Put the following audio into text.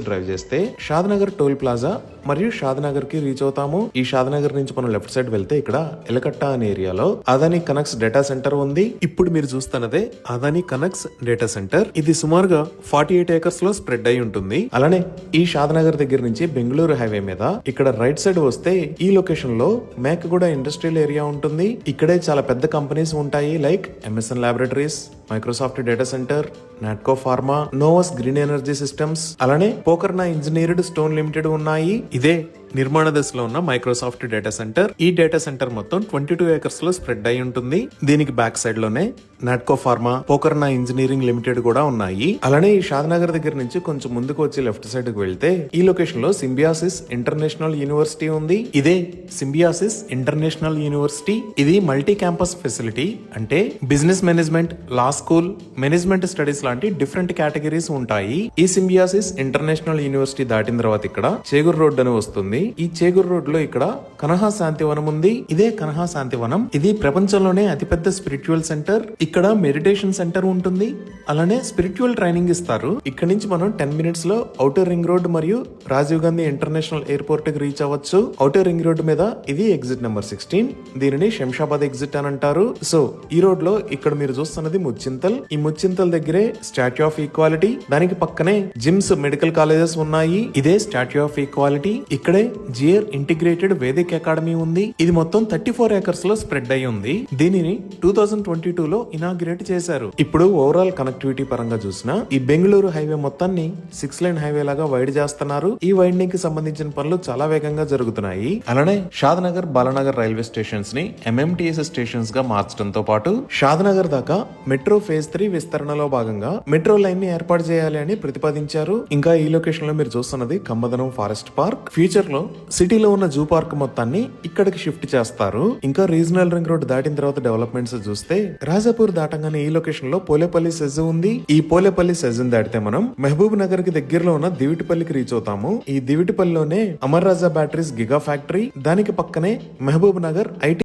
Drive చేస్తే Shadnagar toll plaza మరియు షాద్నగర్ కి రీచ్ అవుతాము. ఈ షాద్నగర్ నుంచి మనం లెఫ్ట్ సైడ్ వెళ్తే ఇక్కడ ఎలకట్ట అనే ఏరియాలో అదానీ కనెక్ట్స్ డేటా సెంటర్ ఉంది. ఇప్పుడు మీరు చూస్తున్నదే అదానీ కనెక్ట్స్ డేటా సెంటర్. ఇది సుమారుగా 48 ఏకర్స్ లో స్ప్రెడ్ అయి ఉంటుంది. అలానే ఈ షాద్నగర్ దగ్గర నుంచి బెంగళూరు హైవే మీద ఇక్కడ రైట్ సైడ్ వస్తే ఈ లొకేషన్ లో మేకగూడ ఇండస్ట్రియల్ ఏరియా ఉంటుంది. ఇక్కడే చాలా పెద్ద కంపెనీస్ ఉంటాయి like MSN laboratories, Microsoft data center, Natco pharma, Novus green energy systems, అలానే పోకర్నా ఇంజనీర్డ్ స్టోన్ లిమిటెడ్ ఉన్నాయి. ఇదే నిర్మాణ దశలో ఉన్న మైక్రోసాఫ్ట్ డేటా సెంటర్. ఈ డేటా సెంటర్ మొత్తం 22 ఏకర్స్ లో స్ప్రెడ్ అయి ఉంటుంది. దీనికి బ్యాక్ సైడ్ లోనే Natco pharma, Pokarna engineering limited కూడా ఉన్నాయి. అలానే ఈ షాద్నగర్ దగ్గర నుంచి కొంచెం ముందుకు వచ్చి లెఫ్ట్ సైడ్ కి వెళ్తే ఈ లొకేషన్ లో సింబియాసిస్ ఇంటర్నేషనల్ యూనివర్సిటీ ఉంది. ఇదే సింబియాసిస్ ఇంటర్నేషనల్ యూనివర్సిటీ. ఇది మల్టీ క్యాంపస్ ఫెసిలిటీ. అంటే బిజినెస్ మేనేజ్మెంట్, లా స్కూల్, మేనేజ్మెంట్ స్టడీస్ లాంటి డిఫరెంట్ కేటగిరీస్ ఉంటాయి. ఈ సింబియాసిస్ ఇంటర్నేషనల్ యూనివర్సిటీ దాటిన తర్వాత ఇక్కడ చేగూర్ రోడ్ అని వస్తుంది. ఈ చేగూర్ రోడ్ లో ఇక్కడ కనహా శాంతివనం ఉంది. ఇదే కనహా శాంతివనం. ఇది ప్రపంచంలోనే అతిపెద్ద స్పిరిచువల్ సెంటర్. ఇక్కడ మెడిటేషన్ సెంటర్ ఉంటుంది. అలానే స్పిరిచువల్ ట్రైనింగ్ ఇస్తారు. ఇక్కడ నుంచి మనం 10 మినిట్స్ లో ఔటర్ రింగ్ రోడ్ మరియు రాజీవ్ గాంధీ ఇంటర్నేషనల్ ఎయిర్పోర్ట్ కి రీచ్ అవ్వచ్చు. ఔటర్ రింగ్ రోడ్ మీద ఇది ఎగ్జిట్ నెంబర్ 16. దీనిని శంషాబాద్ ఎగ్జిట్ అని అంటారు. సో ఈ రోడ్ లో ఇక్కడ మీరు చూస్తున్నది ముచ్చింతల్. ఈ ముచ్చింతల్ దగ్గరే స్టాట్యూ ఆఫ్ ఈక్వాలిటీ, దానికి పక్కనే జిమ్స్, మెడికల్ కాలేజెస్ ఉన్నాయి. ఇదే స్టాట్యూ ఆఫ్ ఈక్వాలిటీ. ఇక్కడే జియర్ ఇంటిగ్రేటెడ్ వేదిక్ అకాడమీ ఉంది. ఇది మొత్తం 34 ఏకర్స్ లో స్ప్రెడ్ అయి ఉంది. దీనిని 2022 లో ఇనాగ్రేట్ చేశారు. ఇప్పుడు ఓవరాల్ కనెక్టివిటీ పరంగా చూసినా ఈ బెంగళూరు హైవే మొత్తాన్ని 6 లైన్ హైవే లాగా వైడ్ చేస్తున్నారు. ఈ వైండింగ్ కి సంబంధించిన పనులు చాలా వేగంగా జరుగుతున్నాయి. అలానే షాద్నగర్, బాలానగర్ రైల్వే స్టేషన్స్ ని ఎంఎంటీఎస్ స్టేషన్స్ గా మార్చడంతో పాటు షాద్నగర్ దాకా మెట్రో ఫేజ్ 3 విస్తరణలో భాగంగా మెట్రో లైన్ ని ఏర్పాటు చేయాలి అని ప్రతిపాదించారు. ఇంకా ఈ లొకేషన్ లో మీరు చూస్తున్నది కమ్మదనం ఫారెస్ట్ పార్క్. ఫ్యూచర్ లో సిటీలో ఉన్న జూ పార్క్ మొత్తాన్ని ఇక్కడికి షిఫ్ట్ చేస్తారు. ఇంకా రీజనల్ రింగ్ రోడ్ దాటిన తర్వాత డెవలప్మెంట్స్ చూస్తే రాజాపూర్ దాటంగానే ఈ లొకేషన్ లో పోలేపల్లి సెజ్ ఉంది. ఈ పోలేపల్లి సెజ్ దాటితే మనం మహబూబ్ నగర్ కి దగ్గరలో ఉన్న దివిటిపల్లికి రీచ్ అవుతాము. ఈ దివిటిపల్లిలోనే అమర్ రాజా బ్యాటరీస్ గిగా ఫ్యాక్టరీ, దానికి పక్కనే మహబూబ్ నగర్ ఐటీ